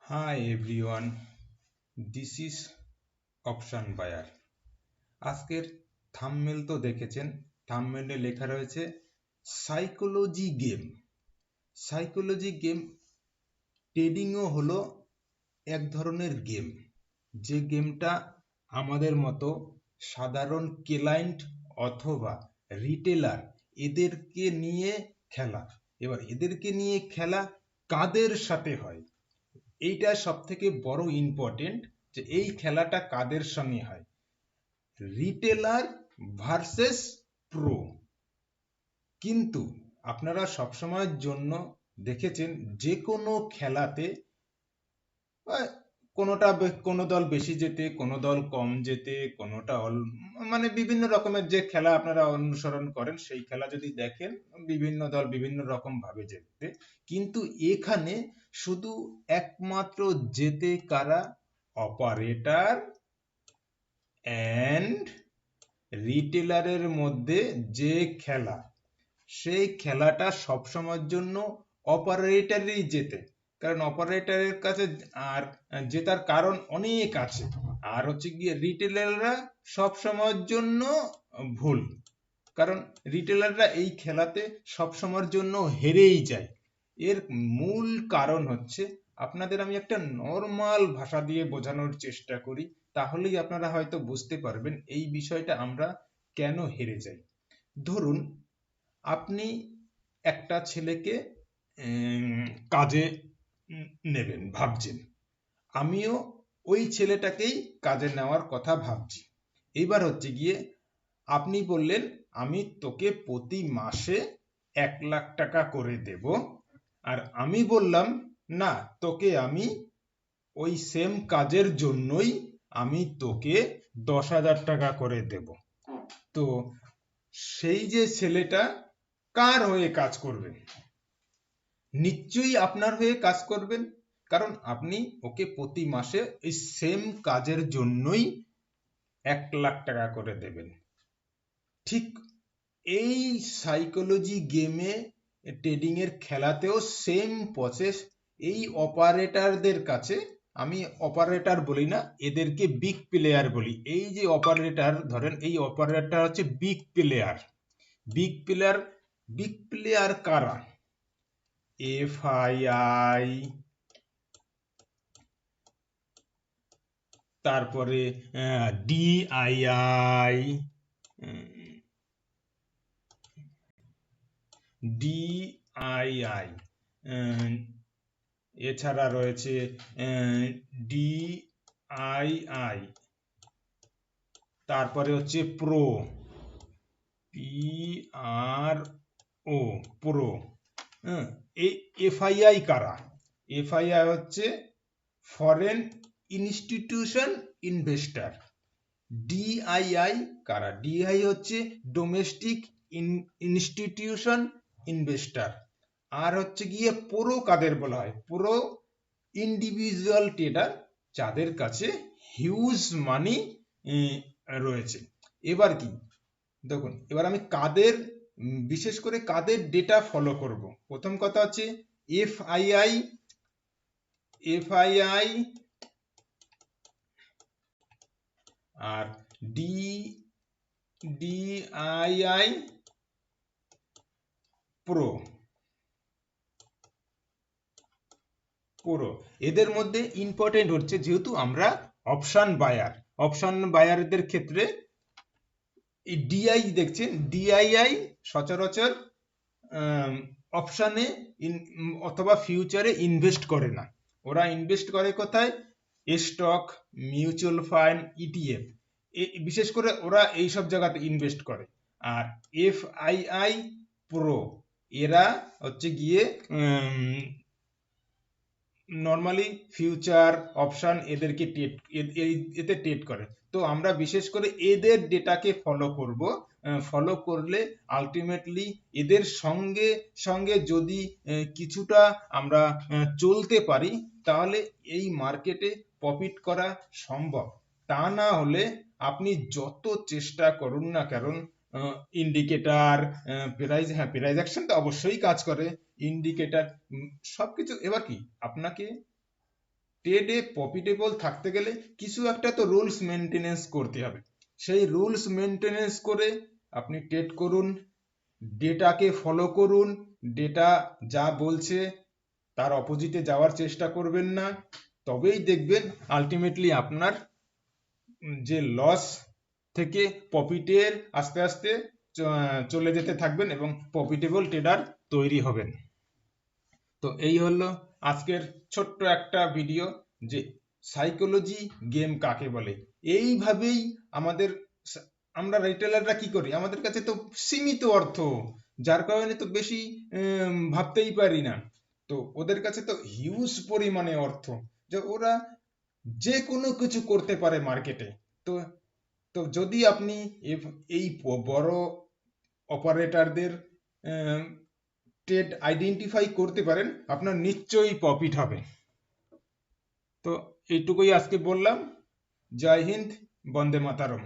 Hi everyone, this is option buyer. আজকের thumbnail তো দেখেছেন, থাম্বনেলে লেখা রয়েছে সাইকোলজি গেম। সাইকোলজি গেম ট্রেডিংও হলো এক ধরনের গেম, যে গেমটা আমাদের মতো সাধারণ ক্লায়েন্ট অথবা রিটেলার এদেরকে নিয়ে খেলা। এবার এদেরকে নিয়ে খেলা কাদের সাথে হয়, এইটা সব থেকে বড় ইম্পর্টেন্ট, যে এই খেলাটা কাদের সঙ্গে হয়, রিটেলার ভার্সেস প্রো। কিন্তু আপনারা সবসময়ের জন্য দেখেছেন যে কোনো খেলাতে কোনোটা কোনো দল বেশি জেতে, কোনো দল কম জেতে, কোনোটা মানে বিভিন্ন রকমের যে খেলা আপনারা অনুসরণ করেন সেই খেলা যদি দেখেন বিভিন্ন দল বিভিন্ন রকম ভাবে জেতে। কিন্তু এখানে শুধু একমাত্র জেতে কারা, অপারেটর অ্যান্ড রিটেলারের মধ্যে যে খেলা, সেই খেলাটা সবসময়ের জন্য অপারেটরই জেতে। কারণ অপারেটরের কাছে আর জেতার কারণ অনেক আছে, আর হচ্ছে গিয়ে রিটেলাররা সব সময়ের জন্য ভুল, কারণ রিটেলাররা এই খেলাতে সব সময়ের জন্য হেরেই যায়। এর মূল কারণ হচ্ছে, আপনাদের আমি একটা নর্মাল ভাষা দিয়ে বোঝানোর চেষ্টা করি, তাহলেই আপনারা হয়তো বুঝতে পারবেন এই বিষয়টা আমরা কেন হেরে যাই। ধরুন আপনি একটা ছেলেকে কাজে নেবেন ভাবছেন, আমিও ওই ছেলেটাকেই কাজে নেওয়ার কথা ভাবছি। এইবার হচ্ছে গিয়ে আপনি বললেন আমি তোকে প্রতি মাসে 1 লাখ টাকা করে দেব, আর আমি বললাম না, তোকে আমি ওই সেম কাজের জন্যই আমি তোকে 10,000 টাকা করে দেব। তো সেই যে ছেলেটা কার হয়ে কাজ করবে? নিশ্চয়ই আপনার হয়ে কাজ করবেন, কারণ আপনি ওকে প্রতি মাসে এই সেম কাজের জন্যই 1 লাখ টাকা করে দেবেন। ঠিক এই সাইকোলজি গেমে, ট্রেডিং এর খেলাতেও সেম প্রসেস। এই অপারেটরদের কাছে, আমি অপারেটর বলি না, এদেরকে বিগ প্লেয়ার বলি। এই যে অপারেটর, ধরেন এই অপারেটর হচ্ছে big player. Big player, big player কারা? এফআইআই, তারপরে ডিআইআই, ডিআইআই, এছাড়া রয়েছে ডিআইআই, তারপরে হচ্ছে প্রো, পিআর ও, প্রো। এই এফআইআই কারা? এফআইআই হচ্ছে ফরেন ইনস্টিটিউশন ইনভেস্টর। ডিআইআই কারা? ডিআই হচ্ছে ডোমেস্টিক ইনস্টিটিউশন ইনভেস্টর। আর হচ্ছে গিয়ে প্রো কাদের বলা হয়? প্রো ইন্ডিভিজুয়াল ট্রেডার, যাদের কাছে হিউজ মানি রয়েছে। এবার কি দেখুন, এবার আমি কাদের, বিশেষ করে কাদের ডেটা ফলো করব। প্রথম কথা হচ্ছে এফআইআই, এফআইআই আর ডিআইআই প্রো, প্রো। এদের মধ্যে ইম্পর্টেন্ট হচ্ছে, যেহেতু আমরা অপশন বায়ার, অপশন বায়ারদের ক্ষেত্রে এই ডিআই দেখছেন, ডিআইআই সচরাচর অপশনে অথবা ফিউচারে ইনভেস্ট করে না। ওরা ইনভেস্ট করে কোথায়? স্টক, মিউচুয়াল ফান্ড, ইটিএফ, বিশেষ করে ওরা এইসব জায়গাতে ইনভেস্ট করে। আর এফআইআই প্রো, এরা হচ্ছে গিয়ে নর্মালি ফিউচার, অপশন এদেরকে এতে ট্রেড করে। তো আমরা বিশেষ করে এদের ডেটাকে ফলো করব। ফলো করলে আলটিমেটলি এদের সঙ্গে সঙ্গে যদি কিছুটা আমরা চলতে পারি, তাহলে এই মার্কেটে প্রফিট করা সম্ভব। তা না হলে আপনি যত চেষ্টা করুন না কারণ, ইন্ডিকেটর, প্রাইস, হ্যাঁ প্রাইস অ্যাকশন তো অবশ্যই কাজ করে, ইন্ডিকেটর, সবকিছু। এবার কি আপনাকে ট্রেডে প্রফিটেবল থাকতে গেলে কিছু একটা তো রুলস মেনটেনেন্স করতে হবে। সেই রুলস মেনটেনেন্স করে আপনি ট্রেড করুন, ডেটাকে ফলো করুন, ডেটা যা বলছে তার অপোজিটে যাওয়ার চেষ্টা করবেন না। তবেই দেখবেন আলটিমেটলি আপনার যে লস থেকে প্রফিটের আস্তে আস্তে চলে যেতে থাকবেন এবং প্রফিটেবল ট্রেডার তৈরি হবেন। তো এই হলো আজকের ছোট্ট একটা ভিডিও যে সাইকোলজি গেম কাকে বলে। এইভাবেই আমাদের আমরা রিটেলাররা কি করি, আমাদের কাছে তো সীমিত অর্থ, যার কারণে তো বেশি ভাবতেই পারি না। তো ওদের কাছে তো হিউজ পরিমাণে অর্থ, যে ওরা যে কোনো কিছু করতে পারে মার্কেটে। তো তো যদি আপনি এই বড় অপারেটরদের ট্রেড আইডেন্টিফাই করতে পারেন, আপনার নিশ্চয়ই প্রফিট হবে। তো এইটুকুই আজকে বললাম। জয় হিন্দ, বন্দে মাতরম।